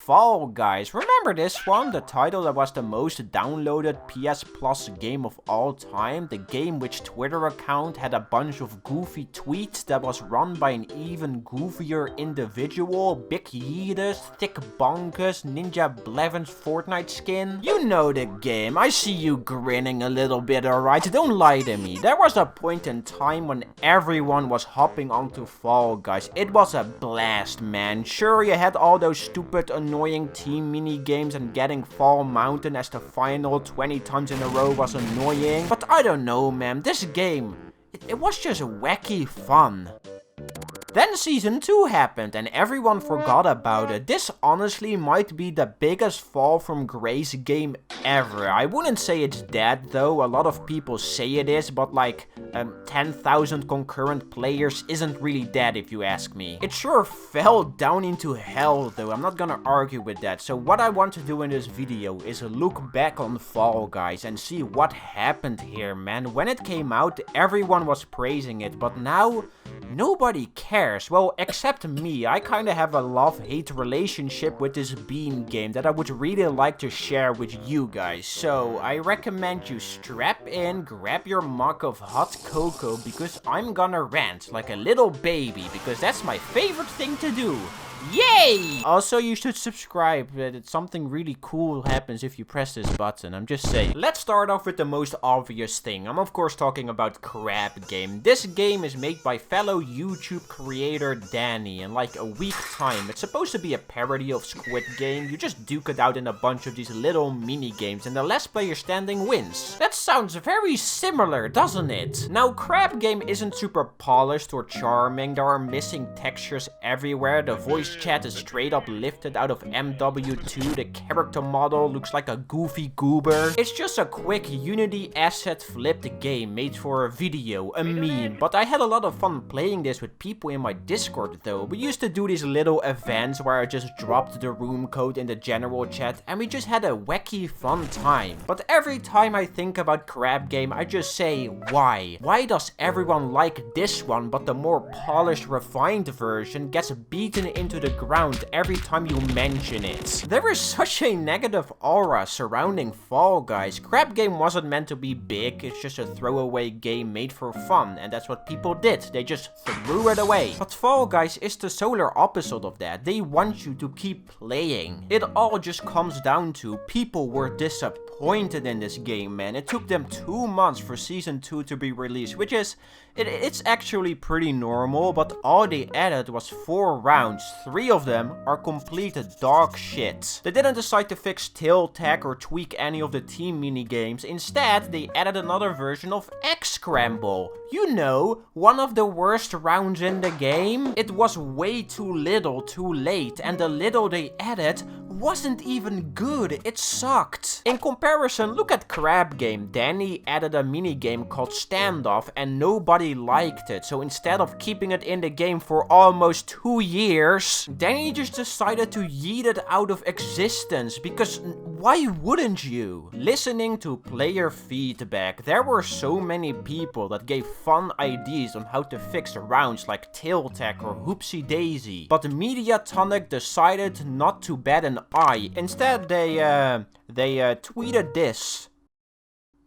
Fall Guys. Remember this one? The title that was the most downloaded PS Plus game of all time? The game which Twitter account had a bunch of goofy tweets that was run by an even goofier individual. Big Yeetus, Thick Bonkers, Ninja Blevins Fortnite skin. You know the game. I see you grinning a little bit, alright? Don't lie to me. There was a point in time when everyone was hopping onto Fall Guys. It was a blast, man. Sure, you had all those stupid annoying team mini games and getting Fall Mountain as the final 20 times in a row was annoying. But I don't know, man. This game, it was just wacky fun. Then Season 2 happened and everyone forgot about it. This honestly might be the biggest fall from grace game ever. I wouldn't say it's dead though, a lot of people say it is, but like 10,000 concurrent players isn't really dead if you ask me. It sure fell down into hell though, I'm not gonna argue with that. So what I want to do in this video is look back on Fall Guys and see what happened here, man. When it came out, everyone was praising it, but now nobody cares. Well, except me. I kinda have a love-hate relationship with this bean game that I would really like to share with you guys. So, I recommend you strap in, grab your mug of hot cocoa, because I'm gonna rant like a little baby, because that's my favorite thing to do. Yay! Also, you should subscribe. Something really cool happens if you press this button. I'm just saying. Let's start off with the most obvious thing. I'm of course talking about Crab Game. This game is made by fellow YouTube creator Danny in like a week's time. It's supposed to be a parody of Squid Game. You just duke it out in a bunch of these little mini games and the last player standing wins. That sounds very similar, doesn't it? Now, Crab Game isn't super polished or charming. There are missing textures everywhere. The voice chat is straight up lifted out of MW2. The character model looks like a goofy goober. It's just a quick Unity asset flipped game made for a video, a meme. But I had a lot of fun playing this with people in my Discord though. We used to do these little events where I just dropped the room code in the general chat and we just had a wacky fun time. But every time I think about Crab Game, I just say, why? Why does everyone like this one but the more polished, refined version gets beaten into the ground every time you mention it? There is such a negative aura surrounding Fall Guys. Crab Game wasn't meant to be big, it's just a throwaway game made for fun, and that's what people did. They just threw it away. But Fall Guys is the solar opposite of that. They want you to keep playing. It all just comes down to people were disappointed in this game, man. It took them 2 months for Season 2 to be released, which is, it's actually pretty normal, but all they added was 4 rounds. 3 of them are complete dog shit. They didn't decide to fix tail tag or tweak any of the team mini games. Instead, they added another version of X Scramble. You know, one of the worst rounds in the game. It was way too little, too late, and the little they added wasn't even good. It sucked. In comparison, look at Crab Game. Danny added a mini game called Standoff and nobody liked it. So instead of keeping it in the game for almost 2 years, Danny just decided to yeet it out of existence, because why wouldn't you? Listening to player feedback, there were so many people that gave fun ideas on how to fix rounds like tail tag or Hoopsie Daisy, but Mediatonic decided not to bat an eye. Instead, they tweeted this.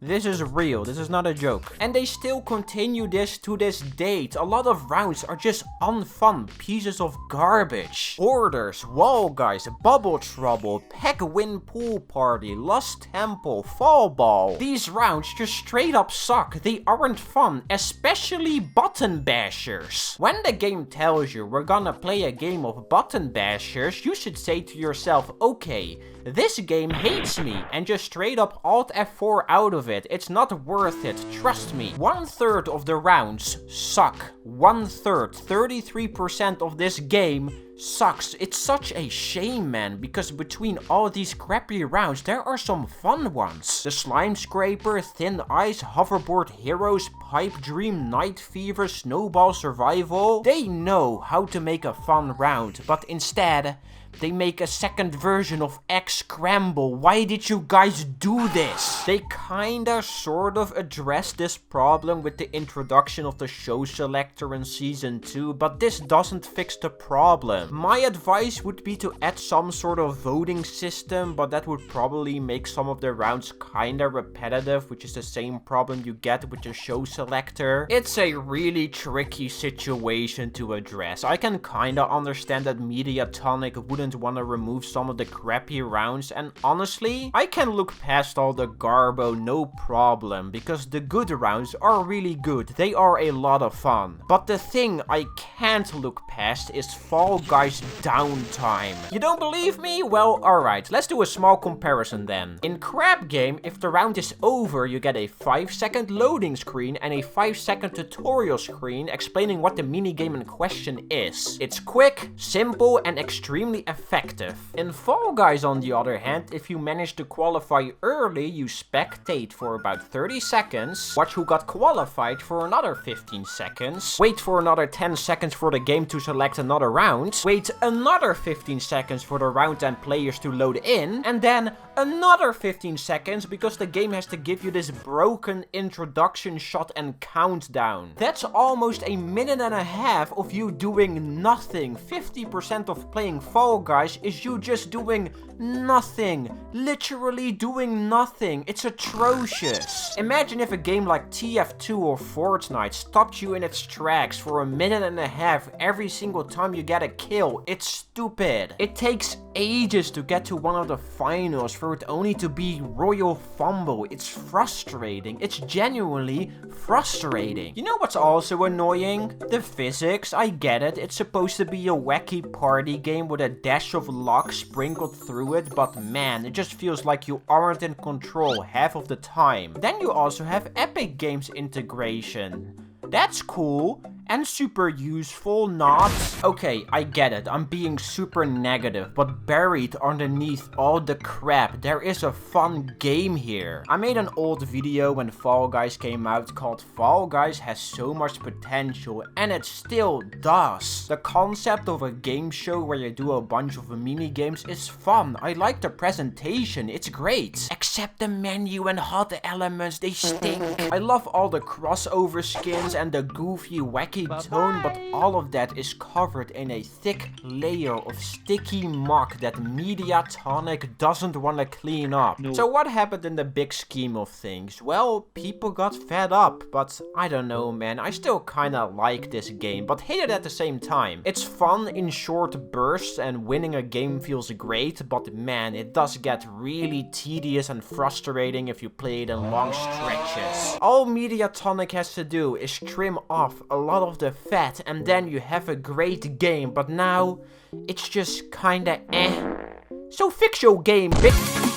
This is real, this is not a joke. And they still continue this to this date. A lot of rounds are just unfun pieces of garbage. Orders, Wall Guys, Bubble Trouble, Peg Win Pool Party, Lost Temple, Fall Ball. These rounds just straight up suck. They aren't fun, especially button bashers. When the game tells you we're gonna play a game of button bashers, you should say to yourself, okay, this game hates me, and just straight up Alt F4 out of it. It's not worth it, trust me. 1/3 of the rounds suck. 1/3, 33% of this game sucks. It's such a shame, man, because between all these crappy rounds, there are some fun ones. The Slime Scraper, Thin Ice, Hoverboard Heroes, Pipe Dream, Night Fever, Snowball Survival. They know how to make a fun round, but instead, They make a second version of Egg Scramble. Why did you guys do this? They kinda sort of addressed this problem with the introduction of the show selector in season 2, but this doesn't fix the problem. My advice would be to add some sort of voting system, but that would probably make some of the rounds kinda repetitive, which is the same problem you get with the show selector. It's a really tricky situation to address. I can kinda understand that Mediatonic wouldn't want to remove some of the crappy rounds, and honestly, I can look past all the garbo no problem, because the good rounds are really good. They are a lot of fun. But the thing I can't look past is Fall Guys Downtime. You don't believe me? Well, alright, let's do a small comparison then. In Crab Game, if the round is over, you get a 5-second loading screen and a 5-second tutorial screen explaining what the minigame in question is. It's quick, simple, and extremely effective. In Fall Guys, on the other hand, if you manage to qualify early, you spectate for about 30 seconds, watch who got qualified for another 15 seconds, wait for another 10 seconds for the game to select another round, wait another 15 seconds for the round and players to load in, and then another 15 seconds because the game has to give you this broken introduction shot and countdown. That's almost a minute and a half of you doing nothing. 50% of playing Fall Guys is you just doing nothing. Literally doing nothing. It's atrocious. Imagine if a game like TF2 or Fortnite stopped you in its tracks for a minute and a half every single time you get a kill. It's stupid. It takes ages to get to one of the finals for it only to be Royal Fumble. It's frustrating. It's genuinely frustrating. You know what's also annoying? The physics. I get it. It's supposed to be a wacky party game with a dash of luck sprinkled through it, but man, it just feels like you aren't in control half of the time. Then you also have Epic Games integration. That's cool. And super useful, not? Okay, I get it. I'm being super negative, but buried underneath all the crap, there is a fun game here. I made an old video when Fall Guys came out called Fall Guys has so much potential, and it still does. The concept of a game show where you do a bunch of mini games is fun. I like the presentation, it's great. Except the menu and hot elements, they stink. I love all the crossover skins and the goofy, wacky tone, but all of that is covered in a thick layer of sticky muck that Mediatonic doesn't want to clean up. No. So what happened in the big scheme of things? Well, people got fed up, but I don't know, man. I still kinda like this game, but hate it at the same time. It's fun in short bursts and winning a game feels great, but man, it does get really tedious and frustrating if you play it in long stretches. All Mediatonic has to do is trim off a lot of the fat and then you have a great game, but now it's just kinda eh. So fix your game, bitch.